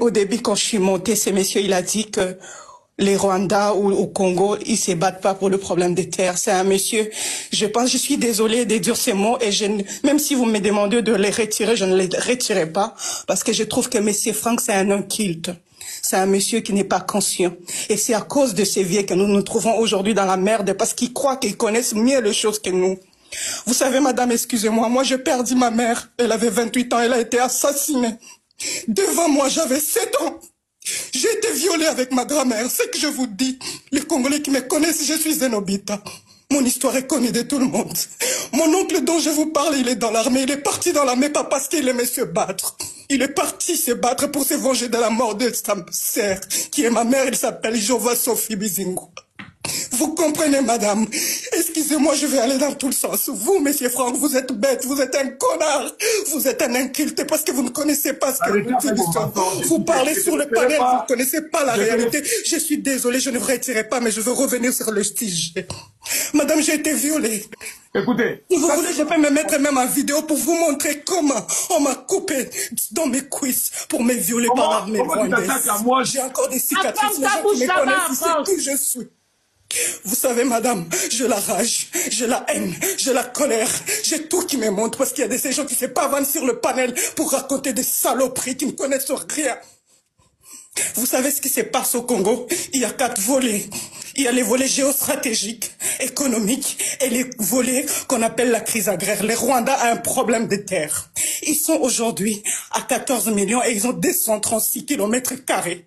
Au début, quand je suis montée, ce monsieur, il a dit que les Rwandais ou au Congo, ils se battent pas pour le problème des terres. C'est un monsieur, je suis désolée de dire ces mots et même si vous me demandez de les retirer, je ne les retirerai pas parce que je trouve que monsieur Franck, c'est un inculte. C'est un monsieur qui n'est pas conscient. Et c'est à cause de ces vieux que nous nous trouvons aujourd'hui dans la merde parce qu'ils croient qu'ils connaissent mieux les choses que nous. Vous savez, madame, excusez-moi, moi j'ai perdu ma mère. Elle avait 28 ans, elle a été assassinée. Devant moi, j'avais 7 ans. J'ai été violée avec ma grand-mère. C'est que je vous dis, les Congolais qui me connaissent, je suis Zenobita. Mon histoire est connue de tout le monde. Mon oncle dont je vous parle, il est dans l'armée. Il est parti dans l'armée pas parce qu'il aimait se battre. Il est parti se battre pour se venger de la mort de sa sœur, qui est ma mère. Elle s'appelle Jova Sophie Bizingo. Vous comprenez, madame? Excusez-moi, je vais aller dans tout le sens. Vous, monsieur Franck, vous êtes bête, vous êtes un connard, vous êtes un inculte parce que vous ne connaissez pas ce que vous dites. Vous parlez sur le panel, vous ne connaissez pas la réalité. Je suis désolé, je ne vous retirerai pas, mais je veux revenir sur le sujet. Madame, j'ai été violée. Écoutez. Si vous voulez, je peux me mettre même en vidéo pour vous montrer comment on m'a coupé dans mes cuisses pour me violer par l'armée rwandaise. J'ai encore des cicatrices, les gens qui me connaissent, c'est qui je suis. Vous savez, madame, j'ai la rage, j'ai la haine, j'ai la colère, j'ai tout qui me monte parce qu'il y a ces gens qui se pavanent sur le panel pour raconter des saloperies qui ne connaissent rien. Vous savez ce qui se passe au Congo? Il y a 4 volets. Il y a les volets géostratégiques, économiques et les volets qu'on appelle la crise agraire. Les Rwandais ont un problème de terre. Ils sont aujourd'hui à 14 millions et ils ont 236 km².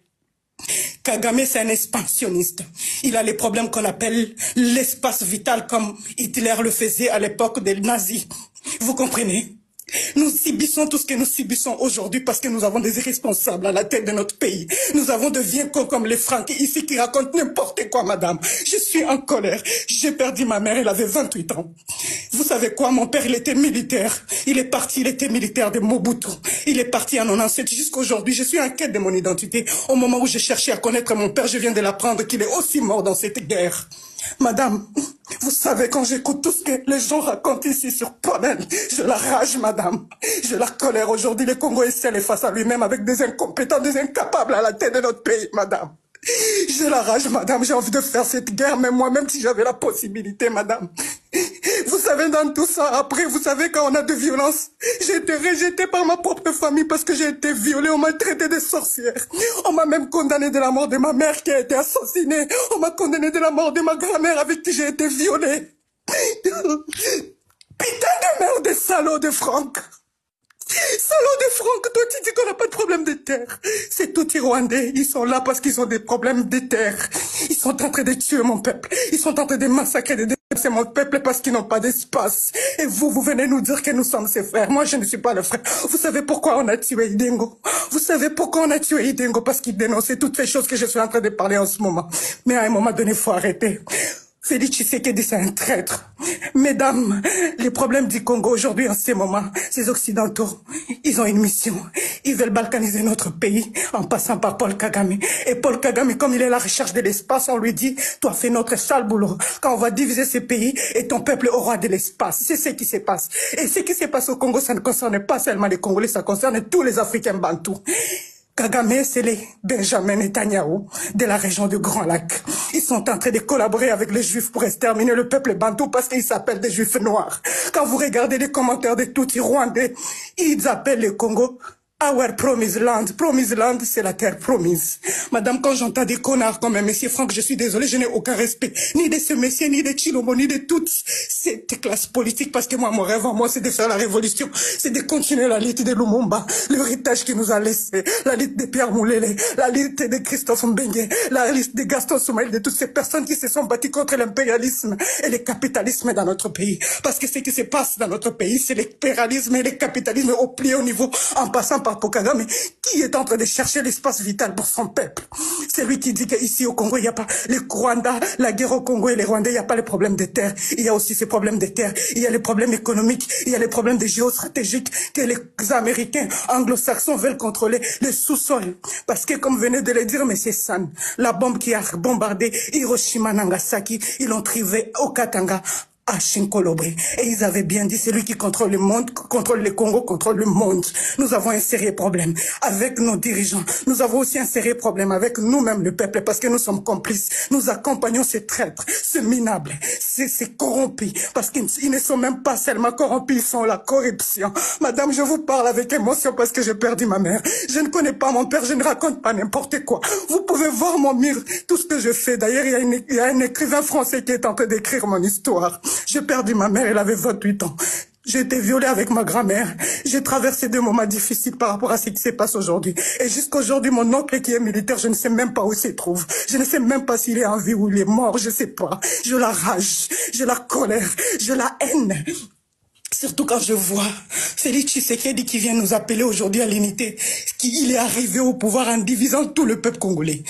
Kagame, c'est un expansionniste. Il a les problèmes qu'on appelle l'espace vital comme Hitler le faisait à l'époque des nazis. Vous comprenez? Nous subissons tout ce que nous subissons aujourd'hui parce que nous avons des irresponsables à la tête de notre pays. Nous avons de vieux cons comme les Francs ici qui racontent n'importe quoi, madame. Je suis en colère. J'ai perdu ma mère, elle avait 28 ans. Vous savez quoi, mon père, il était militaire. Il est parti, il était militaire de Mobutu. Il est parti en 97. Jusqu'aujourd'hui, je suis en quête de mon identité. Au moment où j'ai cherché à connaître mon père, je viens de l'apprendre qu'il est aussi mort dans cette guerre. Madame, vous savez, quand j'écoute tout ce que les gens racontent ici sur panel, je la rage, madame. Je la colère. Aujourd'hui, le Congo est seul et face à lui-même avec des incompétents, des incapables à la tête de notre pays, madame. Je la rage, madame. J'ai envie de faire cette guerre, mais moi-même, si j'avais la possibilité, madame. Vous savez, dans tout ça, après, vous savez, quand on a de violence, j'ai été rejetée par ma propre famille parce que j'ai été violée, on m'a traité de sorcière. On m'a même condamné de la mort de ma mère qui a été assassinée. On m'a condamné de la mort de ma grand-mère avec qui j'ai été violée. Putain de merde, des salauds de Franck. Salaud de Franck, toi tu dis qu'on n'a pas de problème de terre. C'est tout les Rwandais, ils sont là parce qu'ils ont des problèmes de terre. Ils sont en train de tuer mon peuple. Ils sont en train de massacrer, de détruire mon peuple parce qu'ils n'ont pas d'espace. Et vous venez nous dire que nous sommes ses frères. Moi, je ne suis pas le frère. Vous savez pourquoi on a tué Idengo? Vous savez pourquoi on a tué Idengo? Parce qu'il dénonçait toutes les choses que je suis en train de parler en ce moment. Mais à un moment donné, il faut arrêter. Félix Tshisekedi, c'est un traître. Mesdames, les problèmes du Congo aujourd'hui, en ce moment, ces Occidentaux, ils ont une mission. Ils veulent balkaniser notre pays en passant par Paul Kagame. Et Paul Kagame, comme il est à la recherche de l'espace, on lui dit, toi fais notre sale boulot. Quand on va diviser ces pays et ton peuple aura de l'espace. C'est ce qui se passe. Et ce qui se passe au Congo, ça ne concerne pas seulement les Congolais, ça concerne tous les Africains bantous. Kagame, c'est les Benjamin Netanyahu de la région du Grand Lac. Ils sont en train de collaborer avec les Juifs pour exterminer le peuple bantou parce qu'ils s'appellent des Juifs noirs. Quand vous regardez les commentaires de tous les Rwandais, ils appellent le Congo Our Promised Land. Promised Land, c'est la terre promise. Madame, quand j'entends des connards comme monsieur Franck, je suis désolée, je n'ai aucun respect. Ni de ce monsieur, ni de Chilombo, ni de toutes cette classe politique. Parce que moi, mon rêve, moi, c'est de faire la révolution. C'est de continuer la lutte de Lumumba, l'héritage qu'il nous a laissé. La lutte de Pierre Moulele, la lutte de Christophe Mbengue, la lutte de Gaston Soumaïl, de toutes ces personnes qui se sont battues contre l'impérialisme et le capitalisme dans notre pays. Parce que ce qui se passe dans notre pays, c'est l'impérialisme et le capitalisme au plus haut niveau, en passant par Kagame, qui est en train de chercher l'espace vital pour son peuple. C'est lui qui dit qu'ici au Congo, il n'y a pas les Rwandais, la guerre au Congo et les Rwandais, il n'y a pas les problèmes de terre. Il y a aussi ces problèmes de terre. Il y a les problèmes économiques, il y a les problèmes de géostratégiques que les Américains anglo-saxons veulent contrôler le sous-sol. Parce que, comme venait de le dire M. San, la bombe qui a bombardé Hiroshima, Nagasaki, ils l'ont trouvé au Katanga. à Chinkolobre. Et ils avaient bien dit, celui qui contrôle le monde, contrôle le Congo, contrôle le monde. Nous avons un sérieux problème avec nos dirigeants. Nous avons aussi un sérieux problème avec nous-mêmes, le peuple, parce que nous sommes complices. Nous accompagnons ces traîtres, ces minables, ces corrompus, parce qu'ils ne sont même pas seulement corrompus, ils sont la corruption. Madame, je vous parle avec émotion parce que j'ai perdu ma mère. Je ne connais pas mon père, je ne raconte pas n'importe quoi. Vous pouvez voir mon mur, tout ce que je fais. D'ailleurs, il y a un écrivain français qui est en train d'écrire mon histoire. J'ai perdu ma mère, elle avait 28 ans. J'ai été violée avec ma grand-mère. J'ai traversé des moments difficiles par rapport à ce qui se passe aujourd'hui. Et jusqu'aujourd'hui, mon oncle qui est militaire, je ne sais même pas où il se trouve. Je ne sais même pas s'il est en vie ou il est mort, je ne sais pas. Je la rage, je la colère, je la haine. Surtout quand je vois Félix Tshisekedi qui vient nous appeler aujourd'hui à l'unité, il est arrivé au pouvoir en divisant tout le peuple congolais.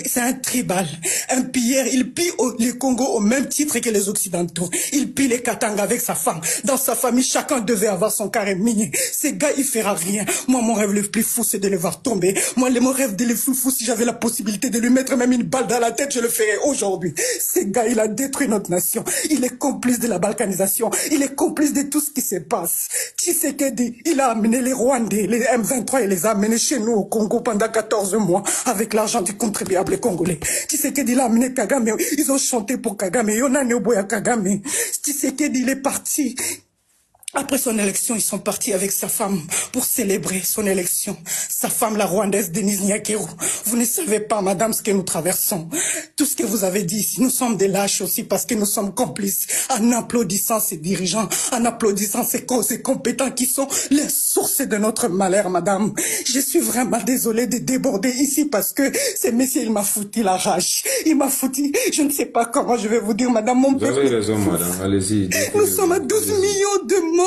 C'est un tribal, un pilleur. Il pille les Congos au même titre que les Occidentaux. Il pille les Katanga avec sa femme. Dans sa famille, chacun devait avoir son carré minier. Ces gars, il fera rien. Moi, mon rêve le plus fou, c'est de les voir tomber. Moi, mon rêve de les fou, si j'avais la possibilité de lui mettre même une balle dans la tête, je le ferais aujourd'hui. Ces gars, il a détruit notre nation. Il est complice de la balkanisation. Il est complice de tout ce qui se passe. Tshisekedi, il a amené les Rwandais, les M23, il les a amenés chez nous au Congo pendant 14 mois avec l'argent du contribuable congolais. Tshisekedi, il a amené Kagame, ils ont chanté pour Kagame, Yonane Oboya Kagame. Tshisekedi, il est parti. Après son élection, ils sont partis avec sa femme pour célébrer son élection. Sa femme, la Rwandaise Denise Nyakeru. Vous ne savez pas, madame, ce que nous traversons. Tout ce que vous avez dit ici, nous sommes des lâches aussi parce que nous sommes complices en applaudissant ces dirigeants, en applaudissant ces compétents qui sont les sources de notre malheur, madame. Je suis vraiment désolée de déborder ici parce que ce monsieur, il m'a foutu la rage. Il m'a foutu, je ne sais pas comment je vais vous dire, madame, mon père. Vous avez raison, madame, allez-y. Nous sommes à 12 millions de morts.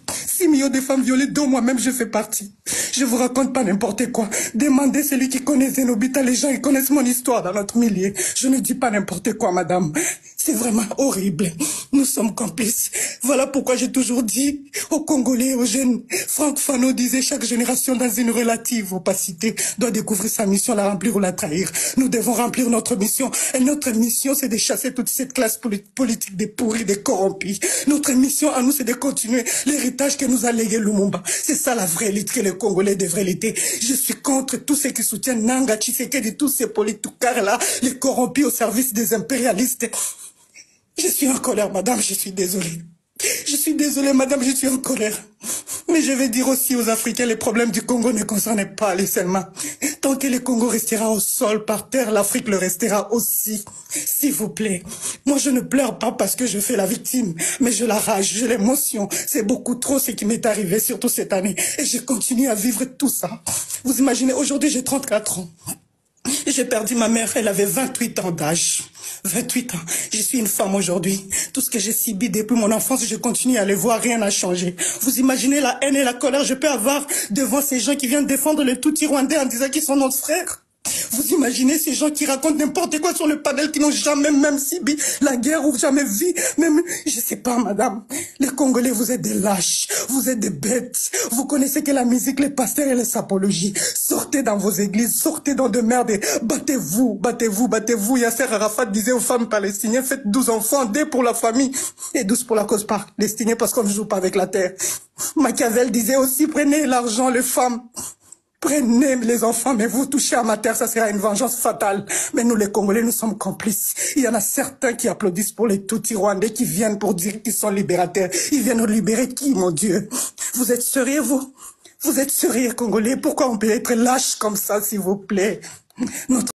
6 millions de femmes violées, dont moi-même je fais partie. Je vous raconte pas n'importe quoi. Demandez celui qui connaît Zenobita, les gens, ils connaissent mon histoire dans notre milieu. Je ne dis pas n'importe quoi, madame. C'est vraiment horrible. Nous sommes complices. Voilà pourquoi j'ai toujours dit aux Congolais, aux jeunes. Franck Fanon disait chaque génération dans une relative opacité doit découvrir sa mission, la remplir ou la trahir. Nous devons remplir notre mission. Et notre mission, c'est de chasser toute cette classe politique des pourris, des corrompus. Notre mission à nous, c'est de continuer l'héritage que nous a légué Lumumba. C'est ça la vraie lutte que les Congolais devraient lutter. Je suis contre tous ceux qui soutiennent Nanga Tshisekedi, tous ces politicards-là, les corrompus au service des impérialistes. Je suis en colère, madame, je suis désolée. Je suis désolée, madame, je suis en colère. Mais je vais dire aussi aux Africains, les problèmes du Congo ne concernent pas les seulement. Tant que le Congo restera au sol, par terre, l'Afrique le restera aussi. S'il vous plaît. Moi, je ne pleure pas parce que je fais la victime, mais je la rage, j'ai l'émotion. C'est beaucoup trop ce qui m'est arrivé, surtout cette année. Et je continue à vivre tout ça. Vous imaginez, aujourd'hui, j'ai 34 ans. J'ai perdu ma mère, elle avait 28 ans d'âge. 28 ans. Je suis une femme aujourd'hui. Tout ce que j'ai subi depuis mon enfance, je continue à les voir, rien n'a changé. Vous imaginez la haine et la colère que je peux avoir devant ces gens qui viennent défendre le tout Rwandais en disant qu'ils sont notre frère? Vous imaginez ces gens qui racontent n'importe quoi sur le panel, qui n'ont jamais même subi la guerre ou jamais vu, même, je sais pas, madame. Les Congolais, vous êtes des lâches, vous êtes des bêtes. Vous connaissez que la musique, les pasteurs et les sapologies. Sortez dans vos églises, sortez dans de merde et battez-vous, battez-vous, battez-vous. Yasser Arafat disait aux femmes palestiniennes, faites 12 enfants, 2 pour la famille et 12 pour la cause palestinienne parce qu'on ne joue pas avec la terre. Machiavel disait aussi, prenez l'argent, les femmes. Prenez les enfants, mais vous touchez à ma terre, ça sera une vengeance fatale. Mais nous, les Congolais, nous sommes complices. Il y en a certains qui applaudissent pour les Tutsis rwandais qui viennent pour dire qu'ils sont libérateurs. Ils viennent nous libérer qui, mon Dieu? Vous êtes sérieux, vous? Vous êtes sérieux, Congolais? Pourquoi on peut être lâche comme ça, s'il vous plaît? Notre